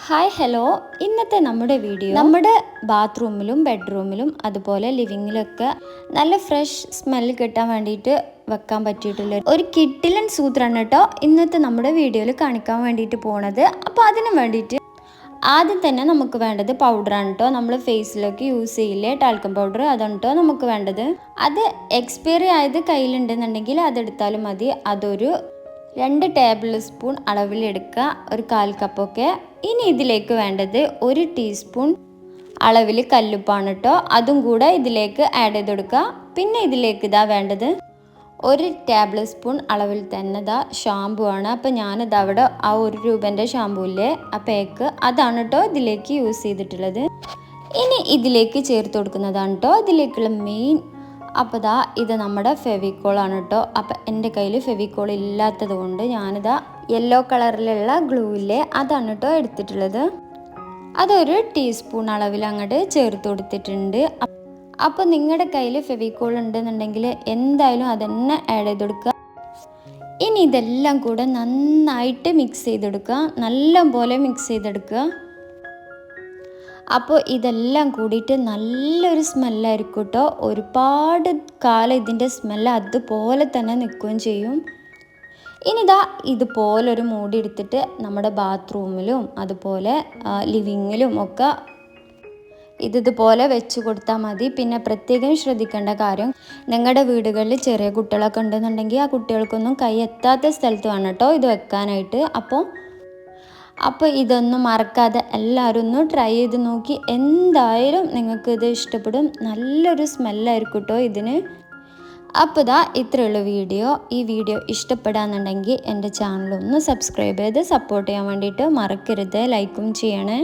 Hi hello, ഇന്നത്തെ നമ്മുടെ video നമ്മുടെ ബാത്റൂമിലും ബെഡ്റൂമിലും അതുപോലെ ലിവിങ്ങിലൊക്കെ നല്ല ഫ്രഷ് സ്മെല്ല് കിട്ടാൻ വേണ്ടിയിട്ട് വെക്കാൻ പറ്റിയിട്ടുള്ള ഒരു കിഡിലൻ സൂത്രമാണ് കേട്ടോ ഇന്നത്തെ നമ്മുടെ വീഡിയോയിൽ കാണിക്കാൻ വേണ്ടിയിട്ട് പോണത്. അപ്പോൾ അതിന് വേണ്ടിയിട്ട് ആദ്യം തന്നെ നമുക്ക് വേണ്ടത് പൗഡറാണ് കേട്ടോ. നമ്മൾ ഫേസിലേക്ക് യൂസ് ചെയ്യില്ലേ ടാൽക്കം പൗഡർ, അതാണ് കേട്ടോ നമുക്ക് വേണ്ടത്. അത് എക്സ്പയറി ആയത് കയ്യിലുണ്ടെന്നുണ്ടെങ്കിൽ അതെടുത്താലും മതി. അതൊരു 2 ടേബിൾ സ്പൂൺ അളവിലെടുക്കുക, ഒരു 1/4 കപ്പൊക്കെ. ഇനി ഇതിലേക്ക് വേണ്ടത് 1 ടീസ്പൂൺ അളവിൽ കല്ലുപ്പാണ് കേട്ടോ, അതും കൂടെ ഇതിലേക്ക് ആഡ് ചെയ്ത് കൊടുക്കുക. പിന്നെ ഇതിലേക്ക് ഇതാ വേണ്ടത് 1 ടേബിൾ സ്പൂൺ അളവിൽ തന്നെ ഇതാ ഷാമ്പു ആണ്. അപ്പോൾ ഞാനിത് അവിടെ ആ 1 രൂപേൻ്റെ ഷാമ്പൂ ഇല്ലേ ആ പാക്ക്, അതാണ് കേട്ടോ ഇതിലേക്ക് യൂസ് ചെയ്തിട്ടുള്ളത്. ഇനി ഇതിലേക്ക് ചേർത്ത് കൊടുക്കുന്നതാണ് കേട്ടോ ഇതിലേക്കുള്ള മെയിൻ. അപ്പോൾ ദാ ഇത് നമ്മുടെ ഫെവിക്കോളാണ് കേട്ടോ. അപ്പം എൻ്റെ കയ്യിൽ ഫെവിക്കോൾ ഇല്ലാത്തത് കൊണ്ട് ഞാനിതാ യെല്ലോ കളറിലുള്ള ഗ്ലൂ ഇല്ലേ അതാണ് കേട്ടോ എടുത്തിട്ടുള്ളത്. അതൊരു ടീസ്പൂൺ അളവിൽ അങ്ങോട്ട് ചേർത്ത് കൊടുത്തിട്ടുണ്ട്. അപ്പോൾ നിങ്ങളുടെ കയ്യിൽ ഫെവിക്കോൾ ഉണ്ടെന്നുണ്ടെങ്കിൽ എന്തായാലും അതന്നെ ആഡ് ചെയ്ത് കൊടുക്കുക. ഇനി ഇതെല്ലാം കൂടെ നന്നായിട്ട് മിക്സ് ചെയ്തെടുക്കുക, നല്ലപോലെ മിക്സ് ചെയ്തെടുക്കുക. അപ്പോൾ ഇതെല്ലാം കൂടിയിട്ട് നല്ലൊരു സ്മെല്ലായിരിക്കും കേട്ടോ. ഒരുപാട് കാലം ഇതിൻ്റെ സ്മെല്ല് അതുപോലെ തന്നെ നിൽക്കുകയും ചെയ്യും. ഇനിതാ ഇതുപോലൊരു മൂടി എടുത്തിട്ട് നമ്മുടെ ബാത്റൂമിലും അതുപോലെ ലിവിങ്ങിലും ഒക്കെ ഇതുപോലെ വെച്ച് കൊടുത്താൽ മതി. പിന്നെ പ്രത്യേകം ശ്രദ്ധിക്കേണ്ട കാര്യം, നിങ്ങളുടെ വീടുകളിൽ ചെറിയ കുട്ടികളൊക്കെ ഉണ്ടെന്നുണ്ടെങ്കിൽ ആ കുട്ടികൾക്കൊന്നും കൈ എത്താത്ത സ്ഥലത്ത് വേണം കേട്ടോ ഇത് വെക്കാനായിട്ട്. അപ്പോൾ ഇതൊന്നും മറക്കാതെ എല്ലാവരും ഒന്ന് ട്രൈ ചെയ്ത് നോക്കി. എന്തായാലും നിങ്ങൾക്ക് ഇത് ഇഷ്ടപ്പെടും. നല്ലൊരു സ്മെല്ലായിരിക്കും കേട്ടോ ഇതിന്. അപ്പോൾ ഇതാ ഇത്രയുള്ള വീഡിയോ. ഈ വീഡിയോ ഇഷ്ടപ്പെടാന്നുണ്ടെങ്കിൽ എൻ്റെ ചാനലൊന്ന് സബ്സ്ക്രൈബ് ചെയ്ത് സപ്പോർട്ട് ചെയ്യാൻ വേണ്ടിയിട്ട് മറക്കരുത്. ലൈക്കും ചെയ്യണേ.